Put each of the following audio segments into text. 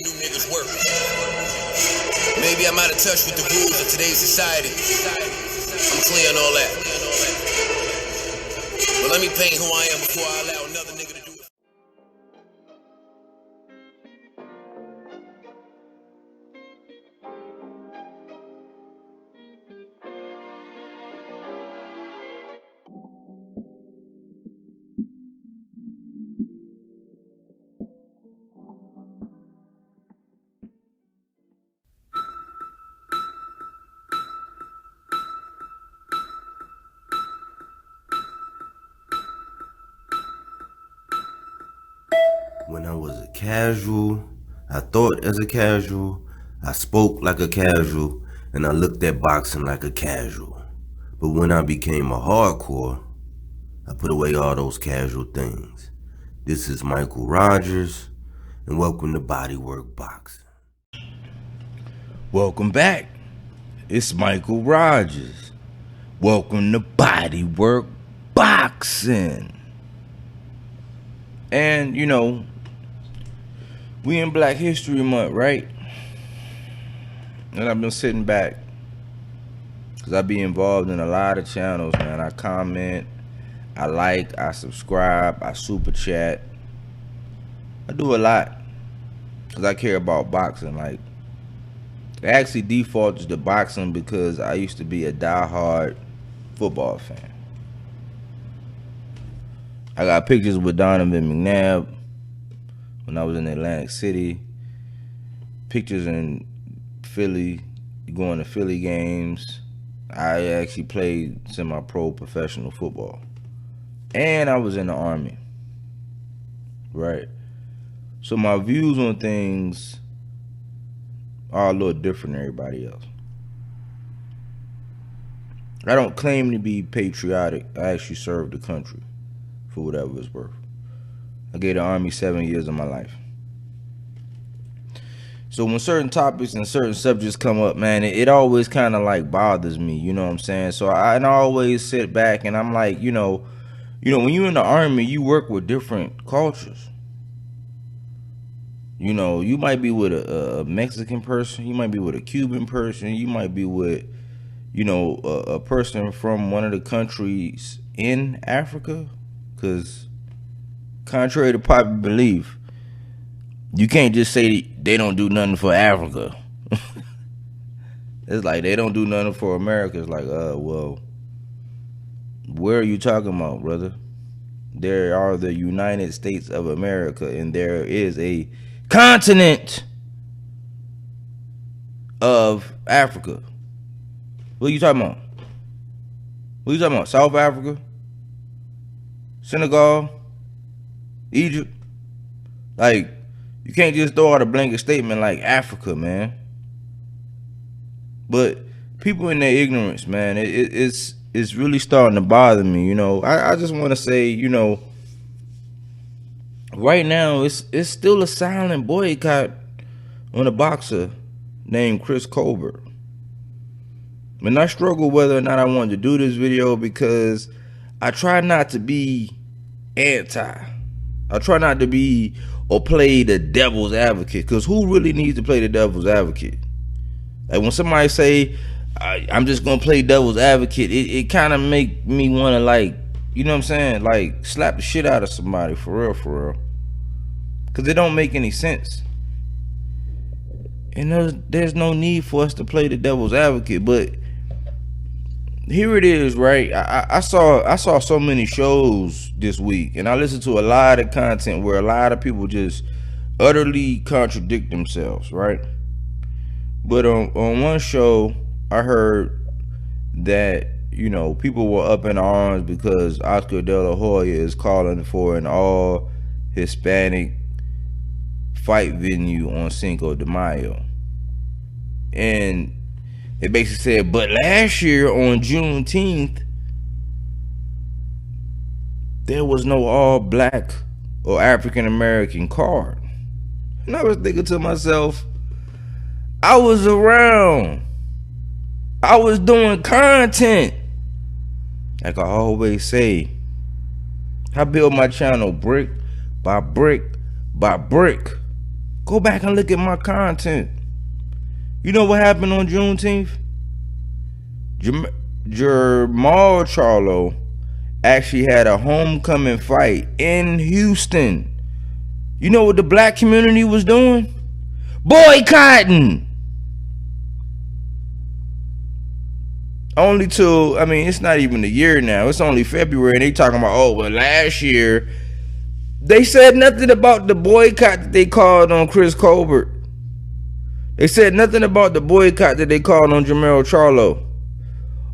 new niggas work. Maybe I'm out of touch with the rules of today's society. I'm clear on all that. But let me paint who I am before I allow another nigga to do it. When I was a casual, I thought as a casual, I spoke like a casual, and I looked at boxing like a casual. But when I became a hardcore, I put away all those casual things. This is Michael Rogers, and welcome to Bodywork Boxing. Welcome back. It's Michael Rogers. Welcome to Bodywork Boxing. And, you know, we in Black History Month, right? And I've been sitting back because I be involved in a lot of channels, man. I comment, I like, I subscribe, I super chat. I do a lot because I care about boxing. Like, it actually defaults to boxing because I used to be a diehard football fan. I got pictures with Donovan McNabb when I was in Atlantic City. Pictures in Philly, going to Philly games. I actually played semi-pro professional football. And I was in the Army. Right. So my views on things are a little different than everybody else. I don't claim to be patriotic. I actually served the country for whatever it's worth. I gave the Army 7 years of my life. So when certain topics and certain subjects come up, man, it always kind of like bothers me, you know what I'm saying? So I always sit back and I'm like, you know, when you're in the Army, you work with different cultures. You know, you might be with a Mexican person, you might be with a Cuban person, you might be with, you know, a person from one of the countries in Africa. Because contrary to popular belief, you can't just say they don't do nothing for Africa. It's like they don't do nothing for America. It's like, well, where are you talking about, brother? There are the United States of America, and there is a continent of Africa. What are you talking about? What are you talking about? South Africa? Senegal? Egypt? Like, you can't just throw out a blanket statement like Africa, man. But people in their ignorance, man, it's really starting to bother me, you know. I just want to say, you know, right now it's still a silent boycott on a boxer named Colbert. And I struggle whether or not I wanted to do this video because I try not to be anti. I try not to be or play the devil's advocate, because who really needs to play the devil's advocate? Like when somebody say, I'm just going to play devil's advocate, it kind of make me want to, like, you know what I'm saying? Like, slap the shit out of somebody, for real. Because it don't make any sense. And there's no need for us to play the devil's advocate, but here it is, right? I saw so many shows this week, and I listened to a lot of content where a lot of people just utterly contradict themselves, right? But on one show, I heard that, you know, people were up in arms because Oscar De La Hoya is calling for an all Hispanic fight venue on Cinco de Mayo. And they basically said, but last year on Juneteenth, there was no all black or African American card. And I was thinking to myself, I was around. I was doing content. Like I always say, I build my channel brick by brick by brick. Go back and look at my content. You know what happened on Juneteenth? Jamal Charlo actually had a homecoming fight in Houston. You know what the black community was doing? Boycotting. Only till, I mean, it's not even a year now. It's only February, and they talking about, oh, well, last year, they said nothing about the boycott that they called on Chris Colbert. They said nothing about the boycott that they called on Jamal Charlo.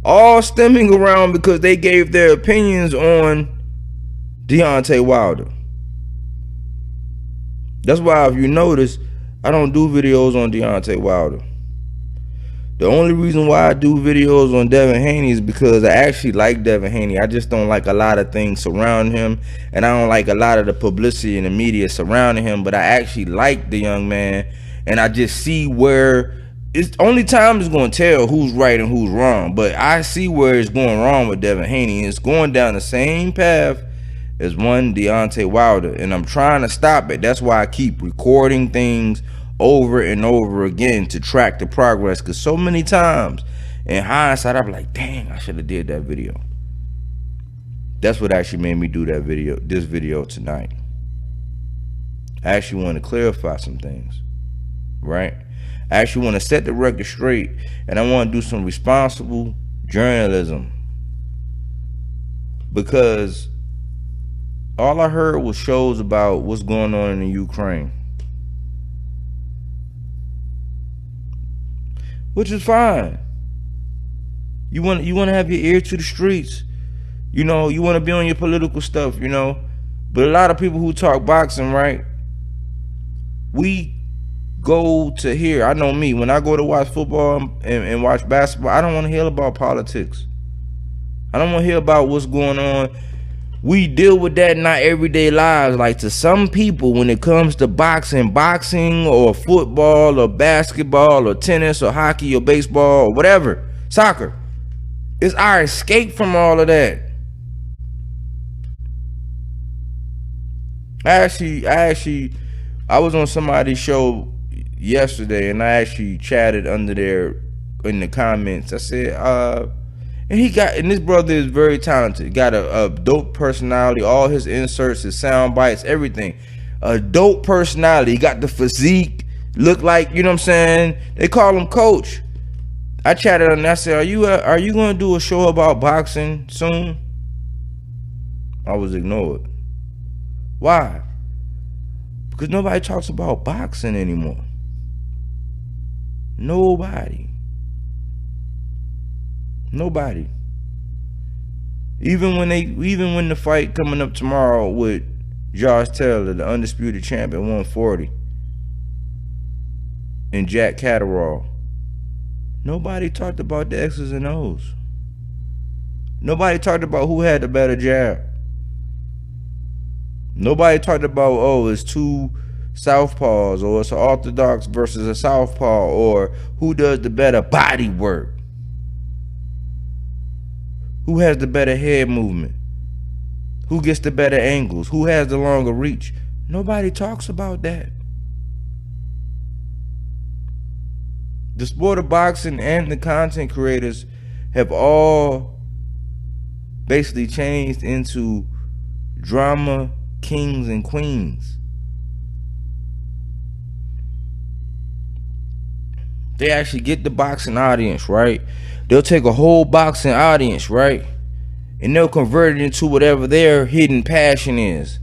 All stemming around because they gave their opinions on Deontay Wilder. That's why, if you notice, I don't do videos on Deontay Wilder. The only reason why I do videos on Devin Haney is because I actually like Devin Haney. I just don't like a lot of things surrounding him, and I don't like a lot of the publicity and the media surrounding him, but I actually like the young man, and I just see where it's only time is going to tell who's right and who's wrong, but I see where it's going wrong with Devin Haney. It's going down the same path as one Deontay Wilder, and I'm trying to stop it. That's why I keep recording things over and over again to track the progress, because so many times in hindsight I'm like, dang, I should have did that video. That's what actually made me do this video tonight. I actually want to clarify some things, right? I actually want to set the record straight, and I want to do some responsible journalism, because all I heard was shows about what's going on in the Ukraine, which is fine. You want to have your ear to the streets, you know. You want to be on your political stuff, you know. But a lot of people who talk boxing, right? We go to here. I know me. When I go to watch football and watch basketball, I don't want to hear about politics. I don't want to hear about what's going on. We deal with that in our everyday lives. Like, to some people, when it comes to boxing or football or basketball or tennis or hockey or baseball or whatever, soccer, it's our escape from all of that. I was on somebody's show yesterday, and I actually chatted under there in the comments. I said, and this brother is very talented. Got a dope personality. All his inserts, his sound bites, everything. A dope personality. He got the physique. Look like, you know what I'm saying? They call him Coach. I chatted and I said, are you going to do a show about boxing soon? I was ignored. Why? Because nobody talks about boxing anymore. Nobody. Even when the fight coming up tomorrow with Josh Taylor, the undisputed champion, 140, and Jack Catterall, nobody talked about the X's and O's. Nobody talked about who had the better jab. Nobody talked about, oh, it's two southpaws, or it's an orthodox versus a southpaw, or who does the better body work. Who has the better head movement? Who gets the better angles? Who has the longer reach? Nobody talks about that. The sport of boxing and the content creators have all basically changed into drama kings and queens. They actually get the boxing audience, right? They'll take a whole boxing audience, right? And they'll convert it into whatever their hidden passion is.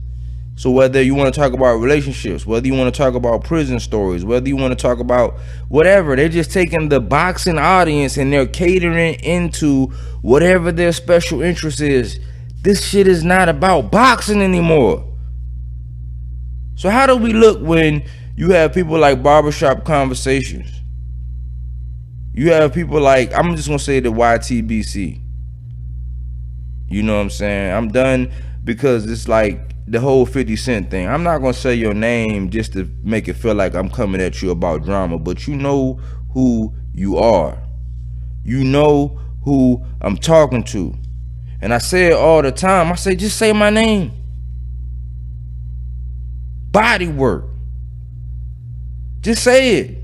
So whether you want to talk about relationships, whether you want to talk about prison stories, whether you want to talk about whatever, they're just taking the boxing audience and they're catering into whatever their special interest is. This shit is not about boxing anymore. So how do we look when you have people like Barbershop Conversations? You have people like, I'm just going to say the YTBC. You know what I'm saying? I'm done, because it's like the whole 50 Cent thing. I'm not going to say your name just to make it feel like I'm coming at you about drama, but you know who you are. You know who I'm talking to. And I say it all the time. I say, just say my name. Body work. Just say it.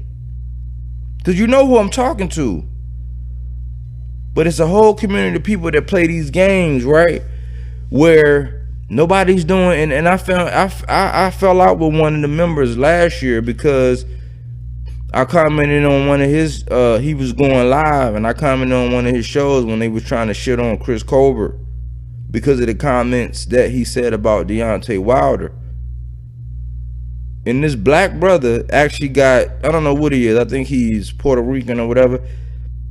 Because you know who I'm talking to. But it's a whole community of people that play these games, right? Where nobody's doing, and I fell out with one of the members last year because I commented on one of his, he was going live, and I commented on one of his shows when they was trying to shit on Chris Colbert because of the comments that he said about Deontay Wilder. And this black brother actually got, I don't know what he is, I think he's Puerto Rican or whatever,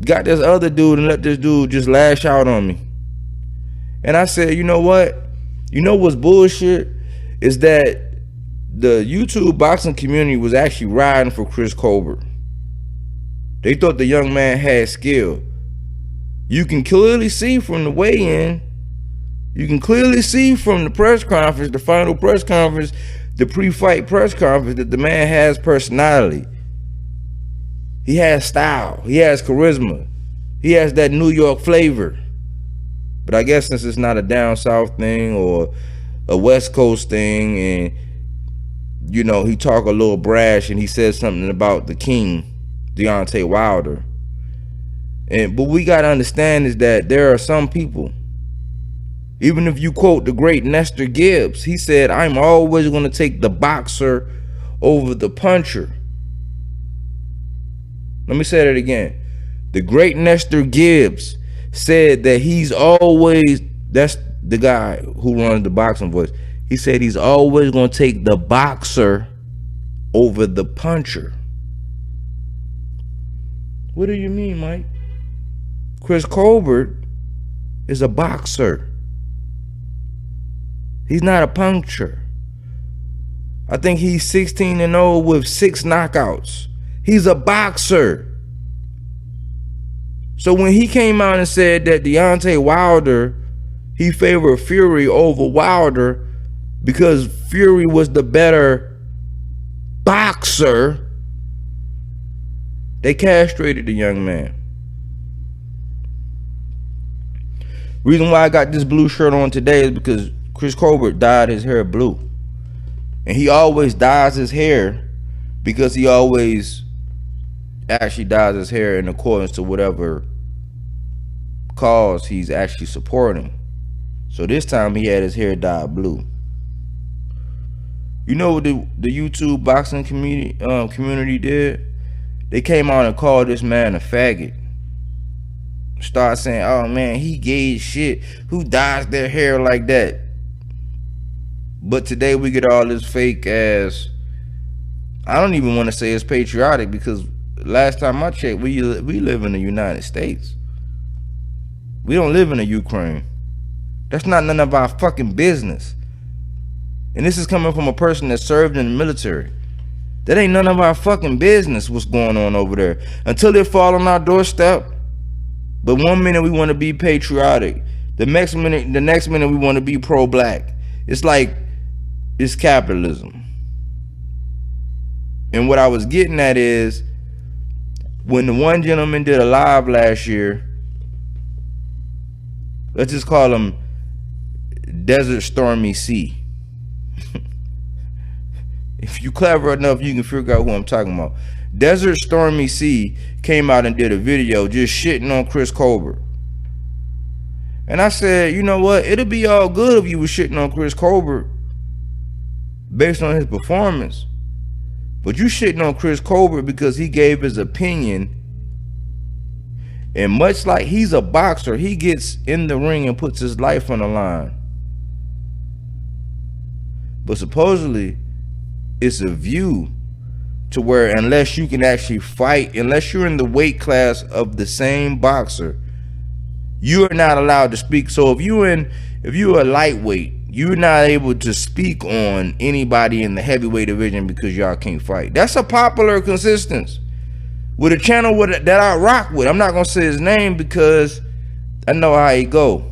got this other dude and let this dude just lash out on me. And I said, you know what? You know what's bullshit? Is that the YouTube boxing community was actually riding for Chris Colbert. They thought the young man had skill. You can clearly see from the weigh-in, you can clearly see from the press conference, the final press conference, the pre-fight press conference, that the man has personality. He has style. He has charisma. He has that New York flavor. But I guess since it's not a down south thing or a West Coast thing, and you know, he talk a little brash and he says something about the king, Deontay Wilder. But we gotta understand is that there are some people, even if you quote the great Nestor Gibbs, he said, I'm always gonna take the boxer over the puncher. Let me say that again. The great Nestor Gibbs said that he's always, that's the guy who runs the boxing voice. He said he's always going to take the boxer over the puncher. What do you mean, Mike? Chris Colbert is a boxer. He's not a puncher. I think he's 16-0 with 6 knockouts. He's a boxer. So when he came out and said that Deontay Wilder, he favored Fury over Wilder because Fury was the better boxer, they castrated the young man. Reason why I got this blue shirt on today is because Chris Colbert dyed his hair blue. And he always dyes his hair because he always actually dyes his hair in accordance to whatever cause he's actually supporting. So this time he had his hair dyed blue. You know what the YouTube boxing community did? They came out and called this man a faggot. Start saying, oh man, he gay as shit. Who dyes their hair like that? But today we get all this fake ass, I don't even want to say it's patriotic, because last time I checked, we live in the United States. We don't live in the Ukraine. That's not none of our fucking business. And this is coming from a person that served in the military. That ain't none of our fucking business what's going on over there. Until it fall on our doorstep. But one minute we want to be patriotic. The next minute we want to be pro-black. It's like, it's capitalism. And what I was getting at is, when the one gentleman did a live last year, let's just call him Desert Stormy Sea. If you clever enough, you can figure out who I'm talking about. Desert Stormy Sea came out and did a video just shitting on Chris Colbert. And I said, you know what? It'll be all good if you was shitting on Chris Colbert based on his performance. But you shitting on Chris Colbert because he gave his opinion. And much like he's a boxer, he gets in the ring and puts his life on the line. But supposedly, it's a view to where unless you can actually fight, unless you're in the weight class of the same boxer, you are not allowed to speak. So if you're a lightweight, you're not able to speak on anybody in the heavyweight division because y'all can't fight. That's a popular consistency with a channel that I rock with. I'm not gonna say his name because I know how he go.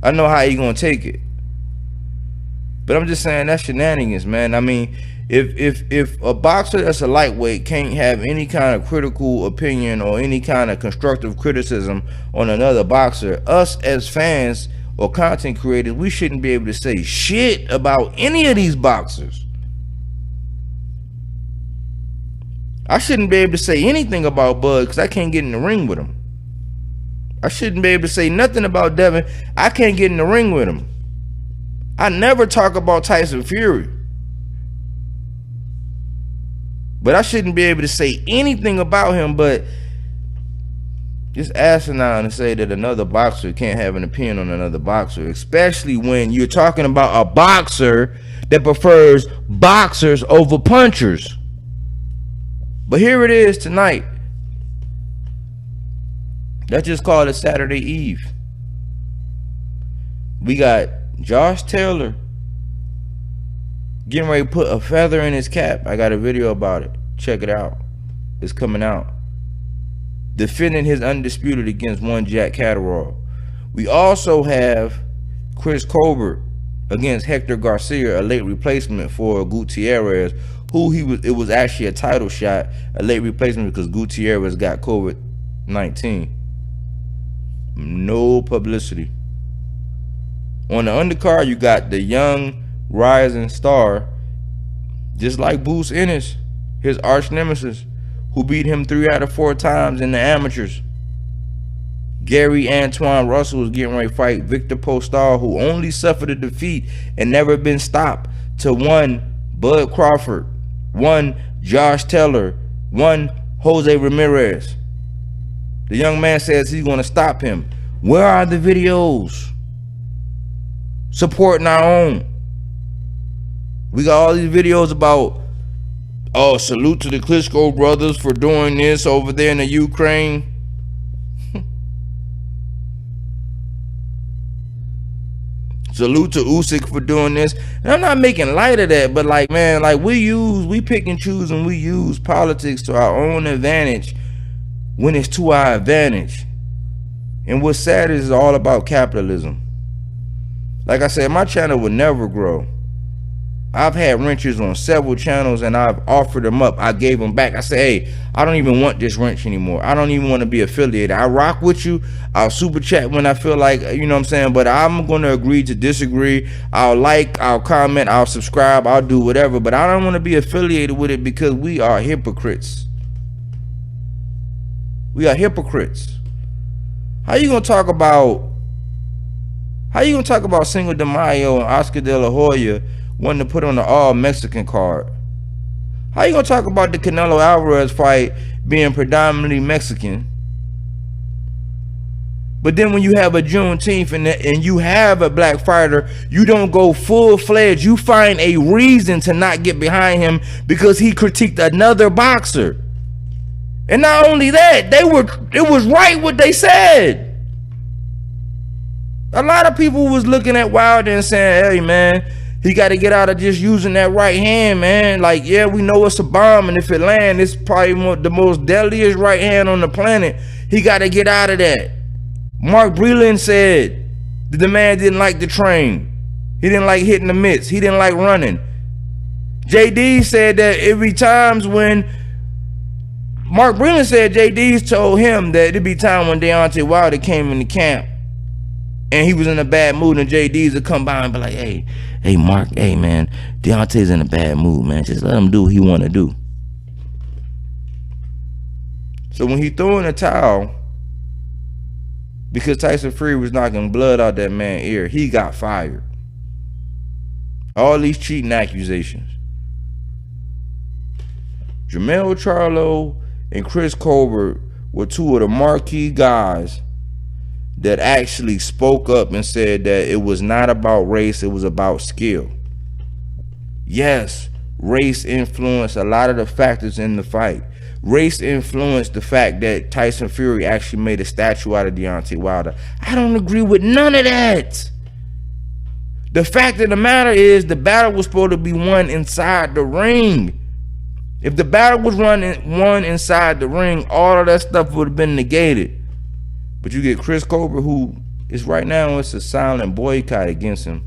I know how he gonna take it. But I'm just saying that's shenanigans, man. I mean, if a boxer that's a lightweight can't have any kind of critical opinion or any kind of constructive criticism on another boxer, us as fans or content creators, we shouldn't be able to say shit about any of these boxers. I shouldn't be able to say anything about Bud because I can't get in the ring with him. I shouldn't be able to say nothing about Devin. I can't get in the ring with him. I never talk about Tyson Fury. But I shouldn't be able to say anything about him, but it's asinine to say that another boxer can't have an opinion on another boxer, especially when you're talking about a boxer that prefers boxers over punchers. But here it is tonight. Let's just call it Saturday Eve. We got Josh Taylor getting ready to put a feather in his cap. I got a video about it. Check it out. It's coming out. Defending his undisputed against one Jack Catterall. We also have Chris Colbert against Hector Garcia, a late replacement for Gutierrez, it was actually a title shot, a late replacement because Gutierrez got COVID-19. No publicity. On the undercard, you got the young rising star, just like Bruce Ennis, his arch nemesis, who beat him 3 out of 4 times in the amateurs. Gary Antoine Russell is getting ready to fight Victor Postal, who only suffered a defeat and never been stopped, to one Bud Crawford, one Josh Taylor, one Jose Ramirez. The young man says he's going to stop him. Where are the videos supporting our own? We got all these videos about, oh, salute to the Klitschko brothers for doing this over there in the Ukraine. Salute to Usyk for doing this. And I'm not making light of that, but like, man, like we pick and choose and we use politics to our own advantage when it's to our advantage. And what's sad is it's all about capitalism. Like I said, my channel would never grow. I've had wrenches on several channels and I've offered them up. I gave them back. I said, hey, I don't even want this wrench anymore. I don't even want to be affiliated. I rock with you. I'll super chat when I feel like, you know what I'm saying? But I'm going to agree to disagree. I'll like, I'll comment, I'll subscribe, I'll do whatever. But I don't want to be affiliated with it because we are hypocrites. We are hypocrites. How you going to talk about Cinco de Mayo and Oscar de la Hoya wanting to put on the all-Mexican card? How you gonna talk about the Canelo Alvarez fight being predominantly Mexican, but then when you have a Juneteenth and you have a black fighter, you don't go full-fledged? You find a reason to not get behind him because he critiqued another boxer. And not only that, it was right what they said. A lot of people was looking at Wilder and saying, hey man, he got to get out of just using that right hand, man. Like, yeah, we know it's a bomb, and if it lands, it's probably the most deadliest right hand on the planet. He got to get out of that. Mark Breland said that the man didn't like to train. He didn't like hitting the mitts. He didn't like running. JD said that every times when Mark Breland said JD's told him that it'd be time when Deontay Wilder came in the camp and he was in a bad mood, and JD's would come by and be like, hey Mark, hey man, Deontay's in a bad mood, man. Just let him do what he want to do. So when he threw in a towel because Tyson Fury was knocking blood out that man's ear, he got fired. All these cheating accusations. Jermell Charlo and Chris Colbert were 2 of the marquee guys that actually spoke up and said that it was not about race, it was about skill. Yes, race influenced a lot of the factors in the fight. Race influenced the fact that Tyson Fury actually made a statue out of Deontay Wilder. I don't agree with none of that. The fact of the matter is the battle was supposed to be won inside the ring. If the battle was won inside the ring, all of that stuff would have been negated. But you get Chris Colbert, who is right now, it's a silent boycott against him.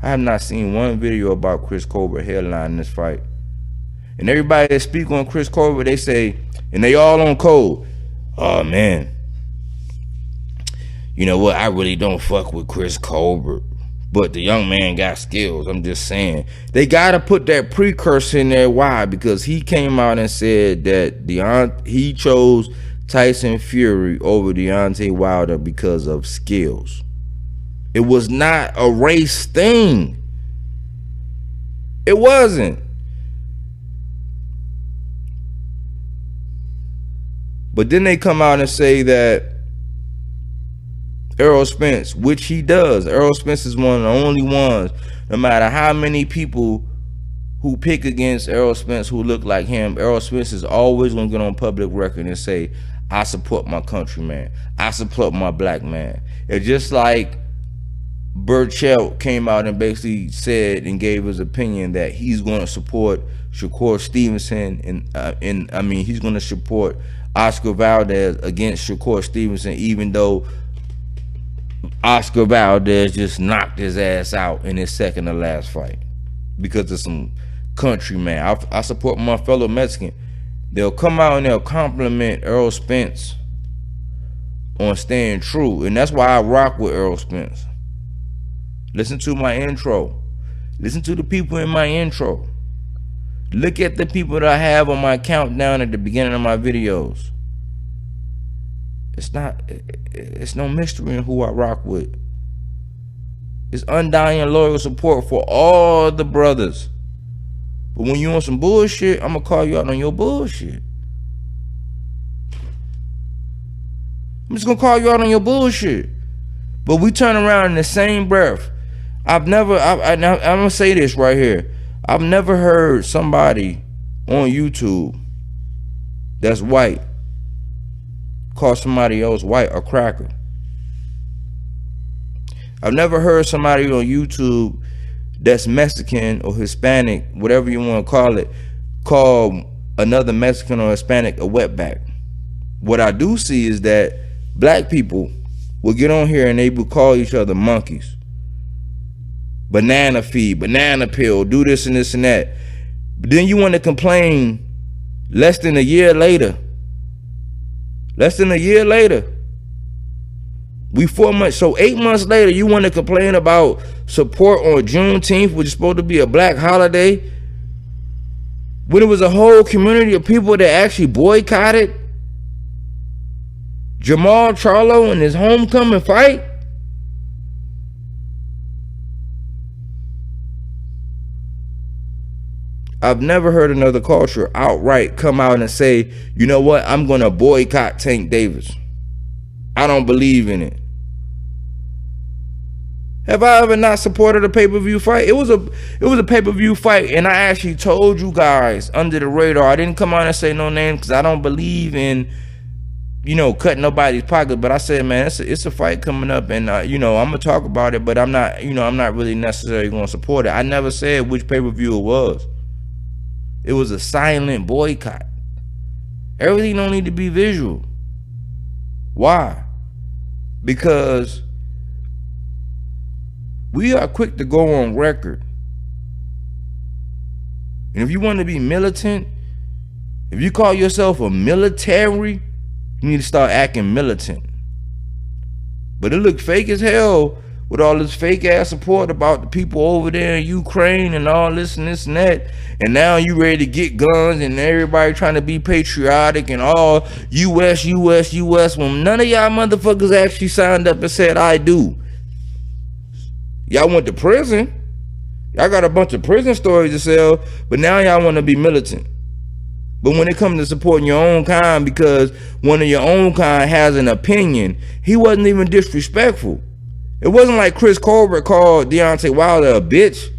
I have not seen one video about Chris Colbert headlining this fight. And everybody that speak on Chris Colbert, they say, and they all on code, oh man, you know what, I really don't fuck with Chris Colbert. But the young man got skills. I'm just saying. They got to put that precursor in there. Why? Because he came out and said that he chose Tyson Fury over Deontay Wilder because of skills. It was not a race thing. It wasn't. But then they come out and say that Errol Spence, which he does. Errol Spence is one of the only ones, no matter how many people who pick against Errol Spence who look like him, Errol Spence is always going to get on public record and say, I support my countryman. I support my black man. It's just like Burchell came out and basically said and gave his opinion that he's going to support Shakur Stevenson and he's going to support Oscar Valdez against Shakur Stevenson, even though Oscar Valdez just knocked his ass out in his second to last fight because of some countryman. I support my fellow Mexican. They'll come out and they'll compliment Errol Spence on staying true, and that's why I rock with Errol Spence. Listen to my intro. Listen to the people in my intro. Look at the people that I have on my countdown at the beginning of my videos. It's no mystery in who I rock with. It's undying loyal support for all the brothers. But when you on some bullshit, I'm gonna call you out on your bullshit. I'm just gonna call you out on your bullshit. But we turn around in the same breath. I'm gonna say this right here. I've never heard somebody on YouTube that's white call somebody else white a cracker. I've never heard somebody on YouTube that's Mexican or Hispanic, whatever you want to call it, call another Mexican or Hispanic a wetback. What I do see is that black people will get on here and they will call each other monkeys. Banana feed, banana pill, do this and this and that. But then you want to complain less than a year later. We 4 months, so 8 months later, you want to complain about support on Juneteenth, which is supposed to be a black holiday, when it was a whole community of people that actually boycotted Jamal Charlo and his homecoming fight. I've never heard another culture outright come out and say, you know what, I'm going to boycott Tank Davis. I don't believe in it. Have I ever not supported a pay-per-view fight? It was a pay-per-view fight, and I actually told you guys under the radar. I didn't come out and say no name because I don't believe in, cutting nobody's pocket. But I said, man, it's a fight coming up, and I'm gonna talk about it, but I'm not really necessarily gonna support it. I never said which pay-per-view it was. It was a silent boycott. Everything don't need to be visual. Why? Because we are quick to go on record. And if you want to be militant, if you call yourself a military, you need to start acting militant. But it looked fake as hell with all this fake ass support about the people over there in Ukraine and all this and this and that. And now you ready to get guns and everybody trying to be patriotic and all US when none of y'all motherfuckers actually signed up and said I do. Y'all went to prison. Y'all got a bunch of prison stories to sell, but now y'all want to be militant. But when it comes to supporting your own kind because one of your own kind has an opinion, he wasn't even disrespectful. It wasn't like Chris Colbert called Deontay Wilder a bitch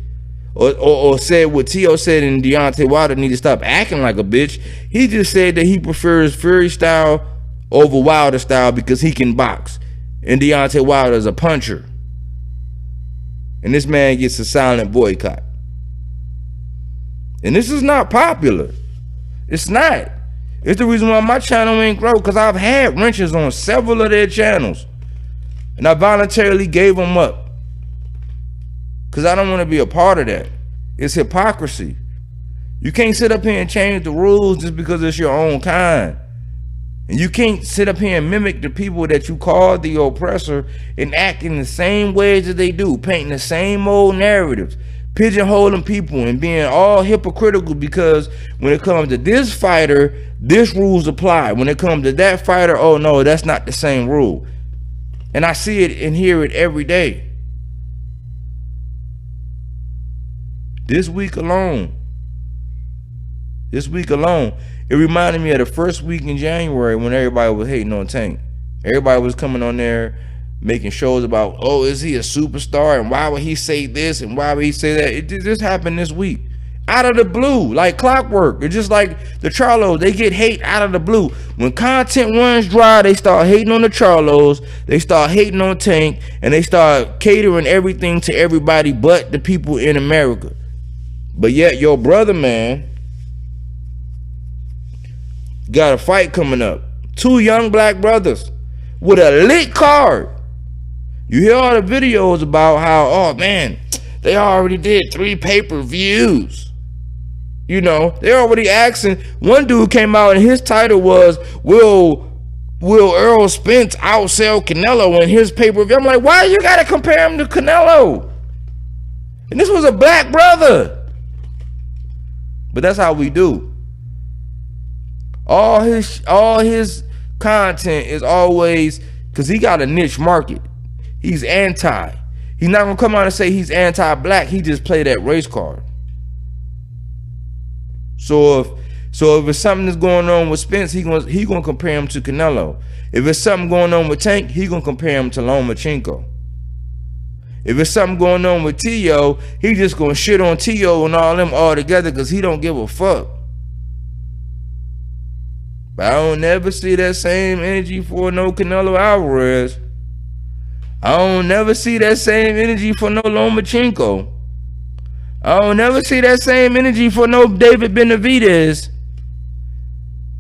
or said what T.O. said and Deontay Wilder need to stop acting like a bitch. He just said that he prefers Fury style over Wilder style because he can box. And Deontay Wilder is a puncher. And this man gets a silent boycott. And this is not popular. It's not. It's the reason why my channel ain't grow, because I've had wrenches on several of their channels. And I voluntarily gave them up. Because I don't want to be a part of that. It's hypocrisy. You can't sit up here and change the rules just because it's your own kind. And you can't sit up here and mimic the people that you call the oppressor and act in the same ways that they do, painting the same old narratives, pigeonholing people and being all hypocritical because when it comes to this fighter, this rules apply. When it comes to that fighter, oh no, that's not the same rule. And I see it and hear it every day. This week alone, it reminded me of the first week in January when everybody was hating on Tank. Everybody was coming on there making shows about, oh, is he a superstar? And why would he say this? And why would he say that? It just happened this week. Out of the blue, like clockwork. It's just like the Charlos. They get hate out of the blue. When content runs dry, they start hating on the Charlos. They start hating on Tank. And they start catering everything to everybody but the people in America. But yet your brother, man, got a fight coming up. 2 young black brothers with a lit card. You hear all the videos about how, oh man, they already did 3 pay-per-views. You know, they're already asking. One dude came out and his title was, Will Errol Spence outsell Canelo in his pay-per-view? I'm like, why you gotta compare him to Canelo? And this was a black brother. But that's how we do. All his content is always, because he got a niche market. He's anti. He's not gonna come out and say he's anti-black. He just play that race card. So if it's something that's going on with Spence, he gonna compare him to Canelo. If it's something going on with Tank, he gonna compare him to Lomachenko. If it's something going on with T.O., he just gonna shit on T.O. and all them all together because he don't give a fuck. But I don't never see that same energy for no Canelo Alvarez. I don't never see that same energy for no Lomachenko. I don't never see that same energy for no David Benavidez.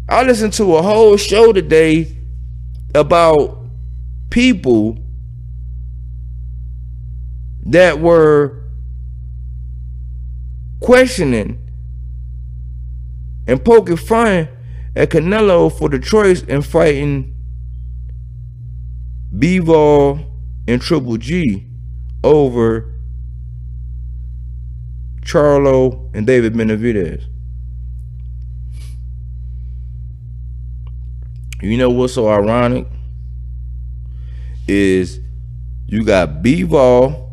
I listened to a whole show today about people that were questioning and poking fun at Canelo for the choice in fighting Bivol and Triple G over Charlo and David Benavidez. You know what's so ironic is you got Bivol,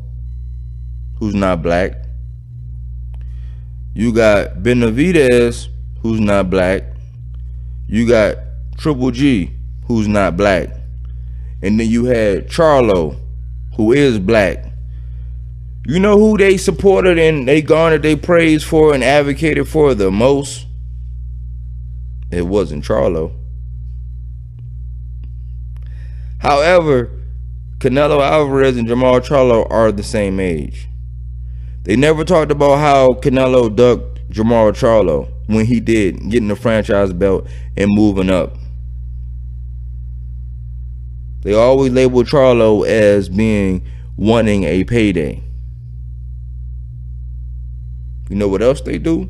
who's not black. You got Benavidez, who's not black. You got Triple G, who's not black. And then you had Charlo, who is black. You know who they supported and they garnered their praise for and advocated for the most? It wasn't Charlo. However, Canelo Alvarez and Jamal Charlo are the same age. They never talked about how Canelo ducked Jamal Charlo when he did, getting the franchise belt and moving up. They always labeled Charlo as being wanting a payday. You know what else they do?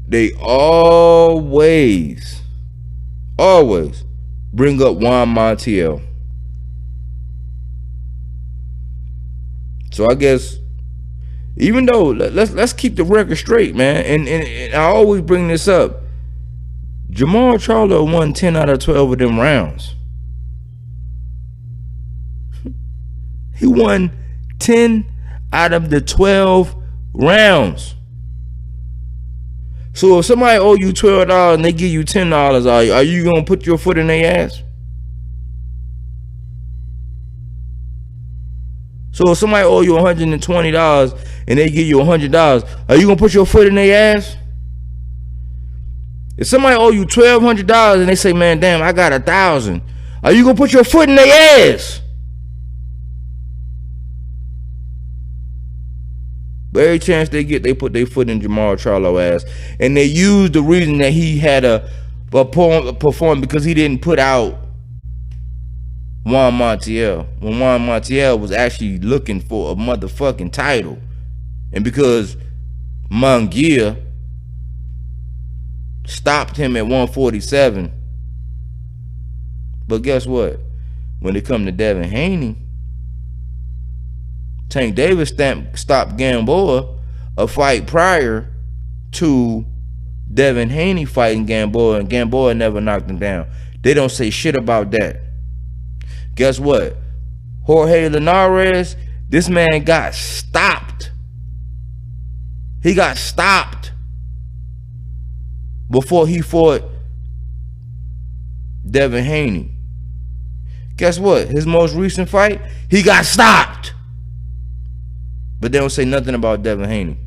They always bring up Juan Montiel. So I guess, even though, let's keep the record straight, man. And I always bring this up. Jamal Charlo won 10 out of 12 of them rounds. He won 10 out of the 12 rounds. So if somebody owe you $12 and they give you $10, are you gonna put your foot in their ass? So if somebody owe you $120 and they give you $100, are you gonna put your foot in their ass? If somebody owe you $1,200 and they say, man, damn, I got 1,000, are you gonna put your foot in their ass? But every chance they get, they put their foot in Jamal Charlo ass. And they use the reason that he had a perform because he didn't put out Juan Montiel when Juan Montiel was actually looking for a motherfucking title. And because Munguia stopped him at 147. But guess what? When it come to Devin Haney, Tank Davis stopped Gamboa a fight prior to Devin Haney fighting Gamboa, and Gamboa never knocked him down. They don't say shit about that. Guess what? Jorge Linares, this man got stopped. He got stopped before he fought Devin Haney. Guess what? His most recent fight, he got stopped. But they don't say nothing about Devin Haney.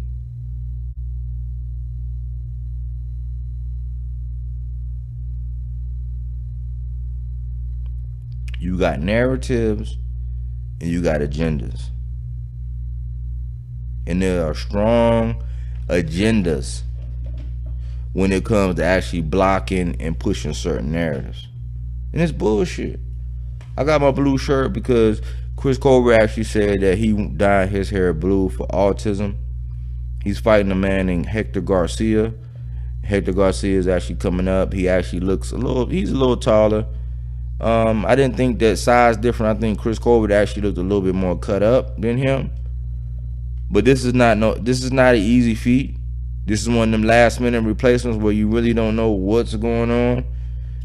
You got narratives and you got agendas. And there are strong agendas when it comes to actually blocking and pushing certain narratives. And it's bullshit. I got my blue shirt because Chris Colbert actually said that he dyed his hair blue for autism. He's fighting a man named Hector Garcia. Hector Garcia is actually coming up. He actually looks he's a little taller. I didn't think that size different. I think Chris Colbert actually looked a little bit more cut up than him. But this is not an easy feat. This is one of them last minute replacements where you really don't know what's going on.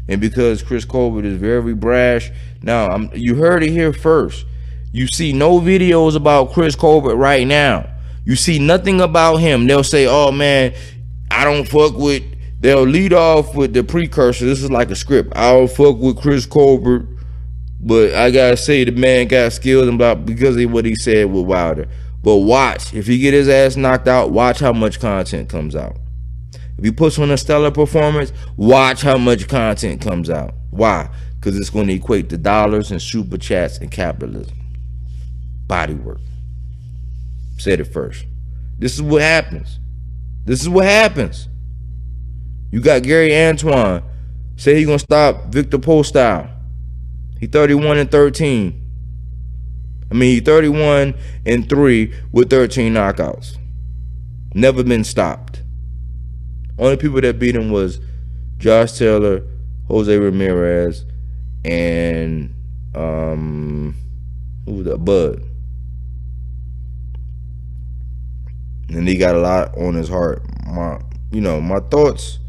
And because Chris Colbert is very brash, now you heard it here first. You see no videos about Chris Colbert right now. You see nothing about him. They'll say, oh man, I don't fuck with, they'll lead off with the precursor. This is like a script. I don't fuck with Chris Colbert, but I gotta say the man got skills and blah, because of what he said with Wilder. But watch, if he get his ass knocked out, watch how much content comes out. If he puts on a stellar performance, watch how much content comes out. Why? Because it's going to equate to dollars and super chats and capitalism. Body work. Said it first. This is what happens. This is what happens. You got Gary Antoine say he's going to stop Victor Postile. He 31-13. He 31-3 with 13 knockouts. Never been stopped. Only people that beat him was Josh Taylor, Jose Ramirez, and who was that? Bud. And he got a lot on his heart. My thoughts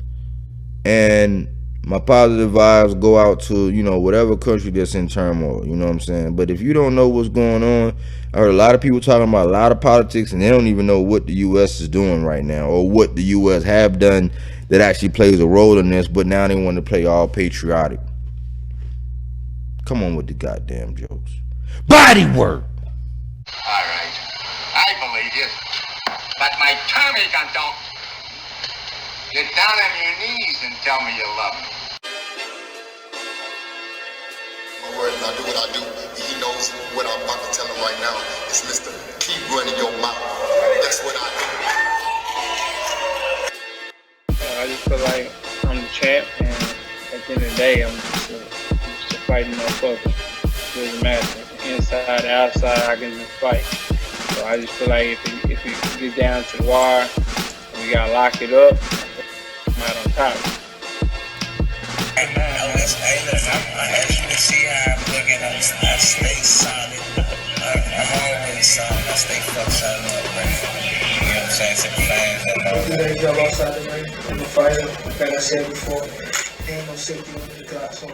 and my positive vibes go out to, whatever country that's in turmoil, you know what I'm saying? But if you don't know what's going on, I heard a lot of people talking about a lot of politics and they don't even know what the U.S. is doing right now or what the U.S. have done that actually plays a role in this, but now they want to play all patriotic. Come on with the goddamn jokes. Body work! All right, I believe you, but my tummy don't. Get down on your knees and tell me you love me. My word, I do what I do. He knows what I'm about to tell him right now. It's Mr. Keep running your mouth. That's what I do. I just feel like I'm the champ, and at the end of the day, I'm just a fighting motherfucker. It doesn't matter. Inside, outside, I can just fight. So I just feel like if it gets down to the wire, we gotta lock it up. I'm out on top. Hey, look, as you can see how I'm looking, I stay solid. I'm always solid. I stay fuck solid up, man. You know what I'm saying? To the fans that know. Today, go outside the ring. I'm a fighter. Like I said before, ain't no safety on the clock, so